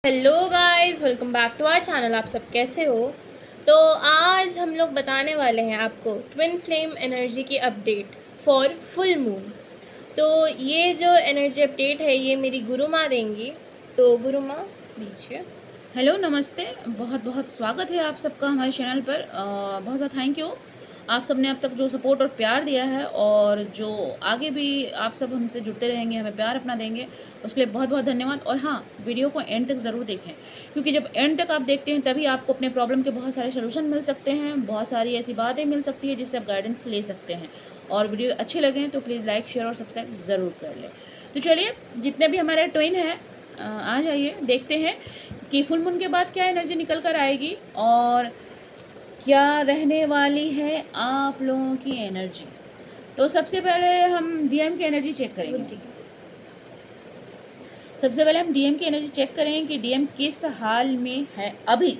Hello guys, welcome back to our channel. आप सब कैसे हो? तो आज हम लोग बताने वाले हैं आपको ट्विन फ्लेम एनर्जी की अपडेट फॉर फुल मून। तो ये जो एनर्जी अपडेट है ये मेरी गुरु माँ देंगी। तो गुरु माँ दीजिए। हेलो, नमस्ते। बहुत बहुत स्वागत है आप सबका हमारे चैनल पर। बहुत बहुत थैंक यू। आप सब ने अब तक जो सपोर्ट और प्यार दिया है और जो आगे भी आप सब हमसे जुड़ते रहेंगे, हमें प्यार अपना देंगे, उसके लिए बहुत बहुत धन्यवाद। और हाँ, वीडियो को एंड तक ज़रूर देखें, क्योंकि जब एंड तक आप देखते हैं तभी आपको अपने प्रॉब्लम के बहुत सारे सोल्यूशन मिल सकते हैं, बहुत सारी ऐसी बातें मिल सकती है जिससे आप गाइडेंस ले सकते हैं। और वीडियो अच्छी लगे तो प्लीज़ लाइक, शेयर और सब्सक्राइब ज़रूर कर लें। तो चलिए, जितने भी हमारे ट्विन हैं आ जाइए, देखते हैं कि फुल मून के बाद क्या एनर्जी निकल कर आएगी और क्या रहने वाली है आप लोगों की एनर्जी। तो सबसे पहले हम डीएम की एनर्जी चेक करेंगे। सबसे पहले हम डीएम की एनर्जी चेक करें कि डीएम किस हाल में है अभी।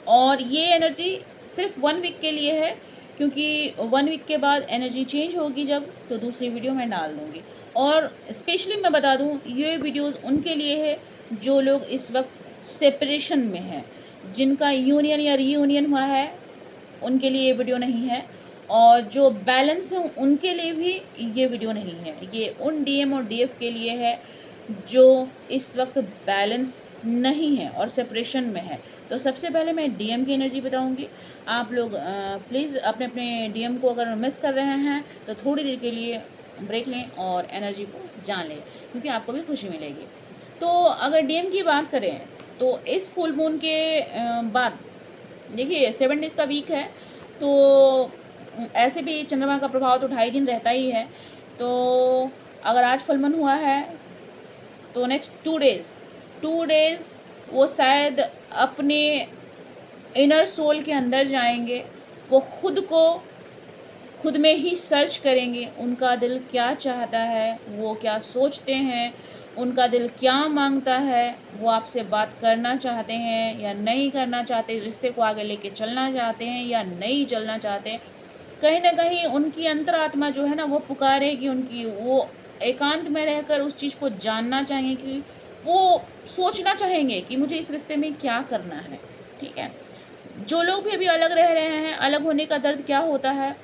और ये एनर्जी सिर्फ 1 वीक के लिए है, क्योंकि 1 वीक के बाद एनर्जी चेंज होगी जब, तो दूसरी वीडियो मैं डाल दूँगी। और स्पेशली मैं बता दूँ, ये वीडियोस उनके लिए है जो लोग इस वक्त सेपरेशन में हैं, जिनका यूनियन या रीयूनियन हुआ है, उनके लिए ये वीडियो नहीं है। और जो बैलेंस हैं उनके लिए भी ये वीडियो नहीं है। ये उन डीएम और डीएफ के लिए है जो इस वक्त बैलेंस नहीं है और सेपरेशन में है। तो सबसे पहले मैं डीएम की एनर्जी बताऊंगी। आप लोग प्लीज़ अपने अपने डीएम को अगर मिस कर रहे हैं तो थोड़ी देर के लिए ब्रेक लें और एनर्जी को जान लें, क्योंकि आपको भी खुशी मिलेगी। तो अगर डीएम की बात करें तो इस फुल मून के बाद देखिए 7 डेज़ का वीक है, तो ऐसे भी चंद्रमा का प्रभाव तो 2.5 दिन रहता ही है। तो अगर आज फुल मून हुआ है तो नेक्स्ट 2 डेज़ वो शायद अपने इनर सोल के अंदर जाएंगे। वो खुद में ही सर्च करेंगे, उनका दिल क्या चाहता है, वो क्या सोचते हैं, उनका दिल क्या मांगता है, वो आपसे बात करना चाहते हैं या नहीं करना चाहते, रिश्ते को आगे लेके चलना चाहते हैं या नहीं चलना चाहते। कहीं ना कहीं उनकी अंतरात्मा जो है ना, वो पुकारेगी, उनकी वो एकांत में रहकर उस चीज़ को जानना चाहेंगे, कि वो सोचना चाहेंगे कि मुझे इस रिश्ते में क्या करना है। ठीक है, जो लोग भी अभी अलग रह रहे हैं, अलग होने का दर्द क्या होता है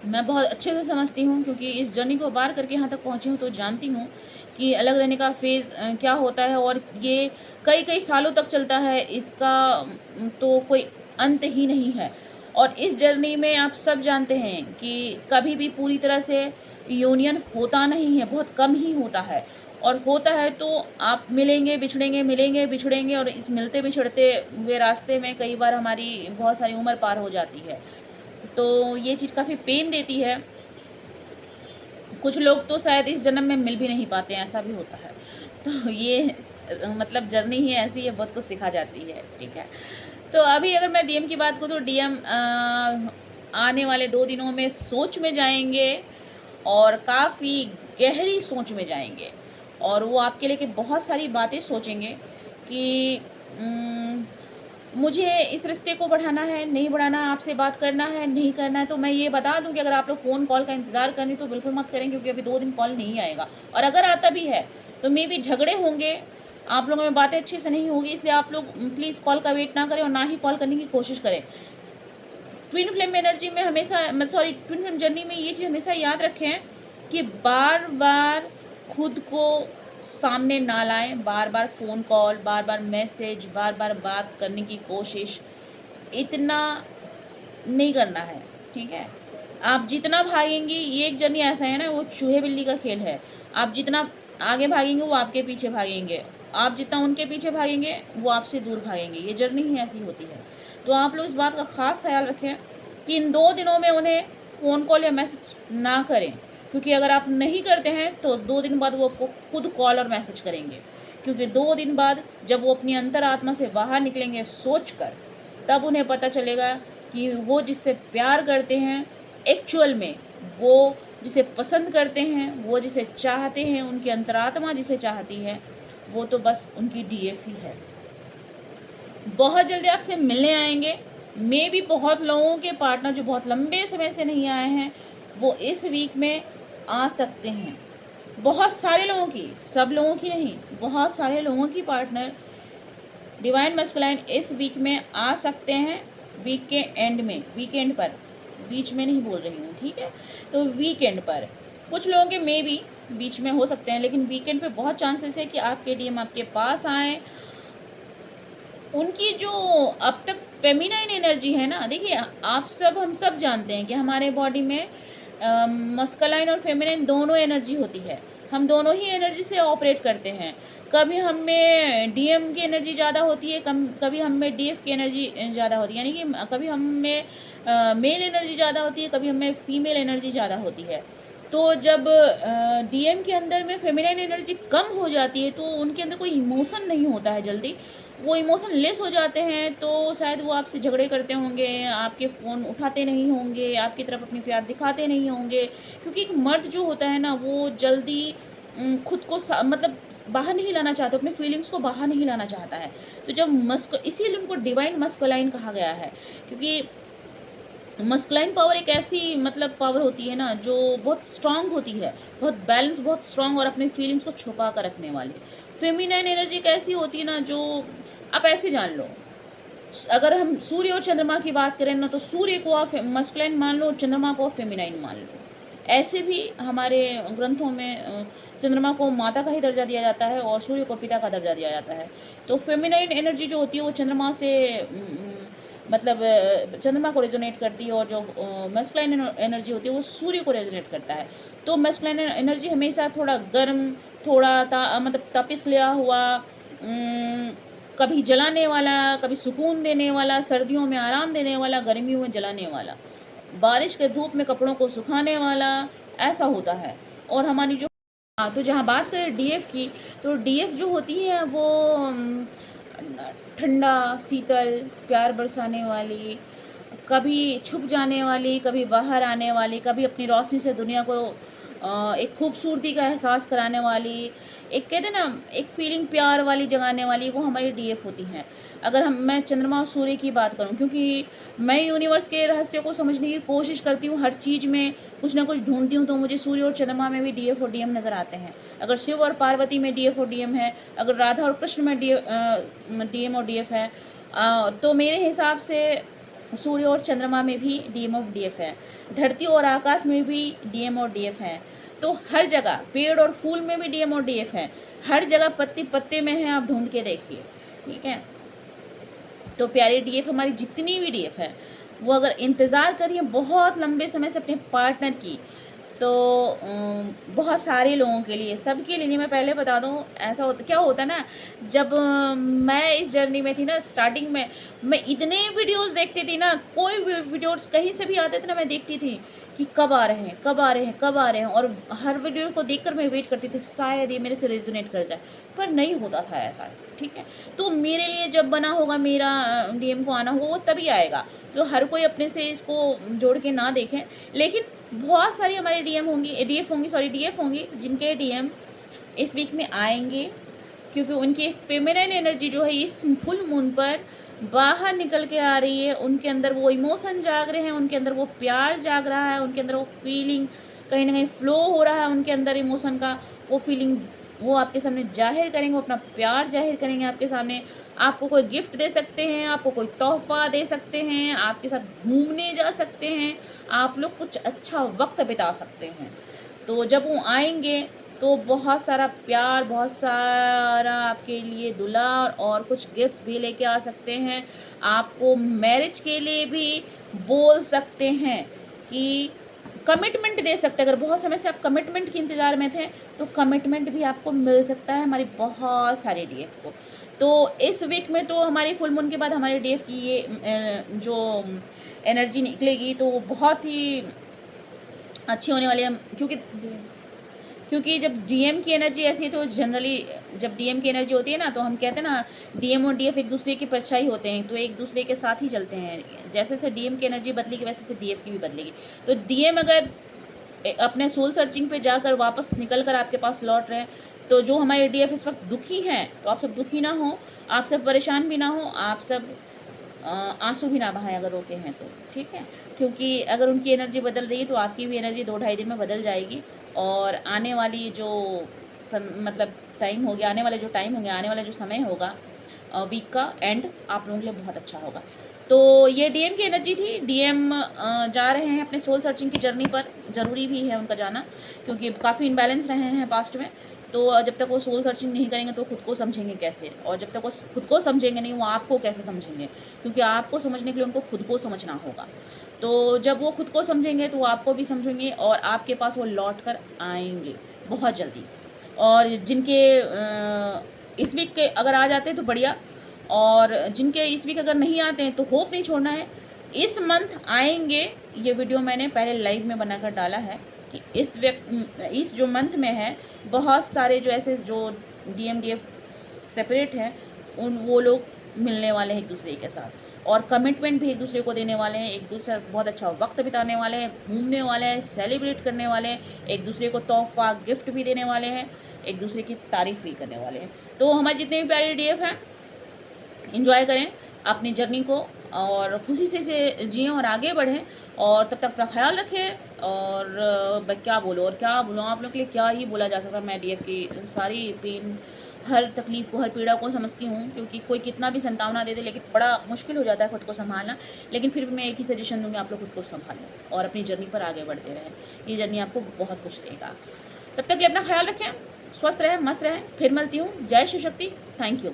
मैं बहुत अच्छे से समझती हूँ, क्योंकि इस जर्नी को पार करके यहाँ तक पहुँची हूँ, तो जानती हूँ कि अलग रहने का फेज़ क्या होता है। और ये कई कई सालों तक चलता है, इसका तो कोई अंत ही नहीं है। और इस जर्नी में आप सब जानते हैं कि कभी भी पूरी तरह से यूनियन होता नहीं है, बहुत कम ही होता है। और होता है तो आप मिलेंगे बिछड़ेंगे, मिलेंगे बिछड़ेंगे, और इस मिलते बिछड़ते हुए रास्ते में कई बार हमारी बहुत सारी उम्र पार हो जाती है। तो ये चीज़ काफ़ी पेन देती है। कुछ लोग तो शायद इस जन्म में मिल भी नहीं पाते हैं, ऐसा भी होता है। तो ये मतलब जर्नी ही ऐसी है, बहुत कुछ सिखा जाती है। ठीक है, तो अभी अगर मैं डीएम की बात करूँ तो डीएम आने वाले 2 दिनों में सोच में जाएंगे, और काफ़ी गहरी सोच में जाएंगे। और वो आपके लिए बहुत सारी बातें सोचेंगे कि मुझे इस रिश्ते को बढ़ाना है, नहीं बढ़ाना, आपसे बात करना है, नहीं करना है। तो मैं ये बता दूं कि अगर आप लोग फ़ोन कॉल का इंतज़ार करें तो बिल्कुल मत करें, क्योंकि अभी 2 दिन कॉल नहीं आएगा। और अगर आता भी है तो मे भी झगड़े होंगे, आप लोगों में बातें अच्छे से नहीं होगी, इसलिए आप लोग प्लीज़ कॉल का वेट ना करें और ना ही कॉल करने की कोशिश करें। ट्विन फ्लेम एनर्जी में हमेशा, सॉरी, ट्विन फ्लेम जर्नी में ये चीज़ हमेशा याद रखें कि बार बार खुद को सामने ना लाएं। बार बार फ़ोन कॉल, बार बार मैसेज, बार बार बात करने की कोशिश, इतना नहीं करना है। ठीक है, आप जितना भागेंगी, ये एक जर्नी ऐसा है ना, वो चूहे बिल्ली का खेल है। आप जितना आगे भागेंगे वो आपके पीछे भागेंगे, आप जितना उनके पीछे भागेंगे वो आपसे दूर भागेंगे। ये जर्नी ही ऐसी होती है। तो आप लोग इस बात का ख़ास ख्याल रखें कि इन 2 दिनों में उन्हें फ़ोन कॉल या मैसेज ना करें, क्योंकि अगर आप नहीं करते हैं तो 2 दिन बाद वो आपको खुद कॉल और मैसेज करेंगे। क्योंकि 2 दिन बाद जब वो अपनी अंतरात्मा से बाहर निकलेंगे सोच कर, तब उन्हें पता चलेगा कि वो जिससे प्यार करते हैं, एक्चुअल में वो जिसे पसंद करते हैं, वो जिसे चाहते हैं, उनकी अंतरात्मा जिसे चाहती है, वो तो बस उनकी डीएफ ही है। बहुत जल्दी आपसे मिलने आएंगे। मे भी बहुत लोगों के पार्टनर जो बहुत लंबे समय से नहीं आए हैं, वो इस वीक में आ सकते हैं। बहुत सारे लोगों की, सब लोगों की नहीं, बहुत सारे लोगों की पार्टनर डिवाइन मस्कुलाइन इस वीक में आ सकते हैं, वीक के एंड में, वीकेंड पर, बीच में नहीं बोल रही हूँ, ठीक है। तो वीकेंड पर कुछ लोगों के मे भी बीच में हो सकते हैं, लेकिन वीकेंड पे बहुत चांसेस है कि आपके डीएम आपके पास आए। उनकी जो अब तक फेमिनाइन एनर्जी है ना, देखिए आप सब, हम सब जानते हैं कि हमारे बॉडी में मस्कुलाइन और फेमिनाइन दोनों एनर्जी होती है। हम दोनों ही एनर्जी से ऑपरेट करते हैं। कभी हम में डीएम की एनर्जी ज़्यादा होती है, कभी हम में डीएफ की एनर्जी ज़्यादा होती है, यानी कि कभी हम में मेल एनर्जी ज़्यादा होती है, कभी हम में फीमेल एनर्जी ज़्यादा होती है। तो जब डीएम के अंदर में फेमिनाइन एनर्जी कम हो जाती है तो उनके अंदर कोई इमोशन नहीं होता है जल्दी, वो इमोशन लेस हो जाते हैं, तो शायद वो आपसे झगड़े करते होंगे, आपके फ़ोन उठाते नहीं होंगे, आपकी तरफ अपनी प्यार दिखाते नहीं होंगे, क्योंकि एक मर्द जो होता है ना वो जल्दी खुद को मतलब बाहर नहीं लाना चाहता, अपने फीलिंग्स को बाहर नहीं लाना चाहता है। तो जब इसीलिए उनको डिवाइन मस्कुलाइन कहा गया है, क्योंकि मस्कुलाइन पावर एक ऐसी मतलब पावर होती है ना जो बहुत स्ट्रांग होती है, बहुत बैलेंस, बहुत स्ट्रांग और अपने फीलिंग्स को छुपा कर रखने वाली। फेमिनाइन एनर्जी एक ऐसी होती है ना जो आप ऐसे जान लो, अगर हम सूर्य और चंद्रमा की बात करें ना, तो सूर्य को आप मस्कुलाइन मान लो, चंद्रमा को आप फेमिनाइन मान लो। ऐसे भी हमारे ग्रंथों में चंद्रमा को माता का ही दर्जा दिया जाता है और सूर्य को पिता का दर्जा दिया जाता है। तो फेमिनाइन एनर्जी जो होती है वो चंद्रमा से मतलब चंद्रमा को रेजोनेट करती है, और जो मस्कुलाइन एनर्जी होती है वो सूर्य को रेजोनेट करता है। तो मस्कुलाइन एनर्जी हमेशा थोड़ा गर्म, थोड़ा मतलब तपिश लिया हुआ, कभी जलाने वाला, कभी सुकून देने वाला, सर्दियों में आराम देने वाला, गर्मियों में जलाने वाला, बारिश के धूप में कपड़ों को सुखाने वाला, ऐसा होता है। और हमारी जो हाँ, तो जहाँ बात करें डीएफ की, तो डीएफ जो होती है वो ठंडा, शीतल, प्यार बरसाने वाली, कभी छुप जाने वाली, कभी बाहर आने वाली, कभी अपनी रोशनी से दुनिया को एक खूबसूरती का एहसास कराने वाली, एक कहते हैं ना एक फीलिंग प्यार वाली जगाने वाली, वो हमारी डीएफ होती हैं। अगर मैं चंद्रमा और सूर्य की बात करूं, क्योंकि मैं यूनिवर्स के रहस्य को समझने की कोशिश करती हूँ, हर चीज़ में कुछ ना कुछ ढूंढती हूँ, तो मुझे सूर्य और चंद्रमा में भी डीएफ और डीएम नज़र आते हैं। अगर शिव और पार्वती में डीएफ और डीएम है, अगर राधा और कृष्ण में डीएम और डीएफ है, तो मेरे हिसाब से सूर्य और चंद्रमा में भी डीएम और डीएफ है। धरती और आकाश में भी डीएम और डीएफ है। तो हर जगह पेड़ और फूल में भी डीएम और डीएफ है, हर जगह पत्ती पत्ते में है, आप ढूंढ के देखिए, ठीक है। तो प्यारी डीएफ हमारी जितनी भी डीएफ है वो अगर इंतज़ार करिए बहुत लंबे समय से अपने पार्टनर की, तो बहुत सारे लोगों के लिए, सबके लिए नहीं, मैं पहले बता दूं, ऐसा होता क्या होता ना, जब मैं इस जर्नी में थी ना, स्टार्टिंग में मैं इतने वीडियोस देखती थी ना, कोई भी वीडियोस कहीं से भी आते थे ना, मैं देखती थी कि कब आ रहे हैं, कब आ रहे हैं, कब आ रहे हैं, और हर वीडियो को देखकर मैं वेट करती थी शायद ये मेरे से रेजोनेट कर जाए, पर नहीं होता था ऐसा, ठीक है। तो मेरे लिए जब बना होगा, मेरा डीएम को आना होगा, वो तभी आएगा। तो हर कोई अपने से इसको जोड़ के ना देखें, लेकिन बहुत सारी हमारी डीएफ होंगी जिनके डीएम इस वीक में आएंगे, क्योंकि उनकी फेमिनिन एनर्जी जो है इस फुल मून पर बाहर निकल के आ रही है। उनके अंदर वो इमोशन जाग रहे हैं, उनके अंदर वो प्यार जाग रहा है, उनके अंदर वो फीलिंग कहीं ना कहीं फ्लो हो रहा है, उनके अंदर इमोशन का वो फीलिंग वो आपके सामने जाहिर करेंगे, वो अपना प्यार जाहिर करेंगे आपके सामने। आपको कोई गिफ्ट दे सकते हैं, आपको कोई तोहफ़ा दे सकते हैं, आपके साथ घूमने जा सकते हैं, आप लोग कुछ अच्छा वक्त बिता सकते हैं। तो जब वो आएंगे तो बहुत सारा प्यार, बहुत सारा आपके लिए दुलार और कुछ गिफ्ट्स भी लेके आ सकते हैं। आपको मैरिज के लिए भी बोल सकते हैं कि कमिटमेंट दे सकते हैं। अगर बहुत समय से आप कमिटमेंट के इंतज़ार में थे तो कमिटमेंट भी आपको मिल सकता है हमारी बहुत सारी डीएफ को। तो इस वीक में तो हमारी फुल मून के बाद हमारी डीएफ की ये जो एनर्जी निकलेगी तो वो बहुत ही अच्छी होने वाली है, क्योंकि जब डीएम की एनर्जी ऐसी है तो जनरली जब डीएम की एनर्जी होती है ना, तो हम कहते हैं ना डीएम और डीएफ एक दूसरे की परछाई होते हैं, तो एक दूसरे के साथ ही चलते हैं। जैसे जैसे डीएम की एनर्जी बदलेगी वैसे से डीएफ की भी बदलेगी। तो डीएम अगर अपने सोल सर्चिंग पे जाकर वापस निकल कर आपके पास लौट रहे हैं, तो जो हमारे डीएफ इस वक्त दुखी हैं, तो आप सब दुखी ना हो, आप सब परेशान भी ना हो, आप सब आंसू भी ना बहाएं अगर रोते हैं तो, ठीक है। क्योंकि अगर उनकी एनर्जी बदल रही है तो आपकी भी एनर्जी 2-2.5 दिन में बदल जाएगी। और आने वाली जो मतलब टाइम होगी, आने वाले जो टाइम होंगे, आने वाला जो समय होगा, वीक का एंड आप लोगों के लिए बहुत अच्छा होगा। तो ये डीएम की एनर्जी थी। डीएम जा रहे हैं अपने सोल सर्चिंग की जर्नी पर, ज़रूरी भी है उनका जाना क्योंकि काफ़ी इम्बैलेंस रहे हैं पास्ट में। तो जब तक वो सोल सर्चिंग नहीं करेंगे तो खुद को समझेंगे कैसे, और जब तक वो खुद को समझेंगे नहीं वो आपको कैसे समझेंगे, क्योंकि आपको समझने के लिए उनको खुद को समझना होगा। तो जब वो खुद को समझेंगे तो वो आपको भी समझेंगे और आपके पास वो लौट कर आएंगे बहुत जल्दी। और जिनके इस वीक के अगर आ जाते हैं तो बढ़िया, और जिनके इस वीक अगर नहीं आते हैं तो होप नहीं छोड़ना है। इस मंथ आएंगे, ये वीडियो मैंने पहले लाइव में बनाकर डाला है कि इस जो मंथ में है बहुत सारे जो ऐसे जो डीएफ सेपरेट हैं उन वो लोग मिलने वाले हैं एक दूसरे के साथ, और कमिटमेंट भी एक दूसरे को देने वाले हैं, एक दूसरे बहुत अच्छा वक्त बिताने वाले हैं, घूमने वाले हैं, सेलिब्रेट करने वाले हैं, एक दूसरे को तोहफा गिफ्ट भी देने वाले हैं, एक दूसरे की तारीफ़ भी करने वाले हैं। तो हमारे जितने भी प्यारे डीएफ हैं इंजॉय करें अपनी जर्नी को और खुशी से इसे जिएं और आगे बढ़ें, और तब तक अपना ख्याल रखें। और मैं क्या बोलूँ आप लोग के लिए क्या ही बोला जा सकता है। मैं डीएफ की सारी पेन, हर तकलीफ़ को, हर पीड़ा को समझती हूँ, क्योंकि कोई कितना भी संतावना दे दे लेकिन बड़ा मुश्किल हो जाता है खुद को संभालना। लेकिन फिर भी मैं एक ही सजेशन दूँगी, आप लोग खुद को संभालें और अपनी जर्नी पर आगे बढ़ते रहें। ये जर्नी आपको बहुत कुछ देगा। तब तक के लिए अपना ख्याल रखें, स्वस्थ रहें, मस्त रहें। फिर मिलती हूँ। जय शिव शक्ति। Thank you.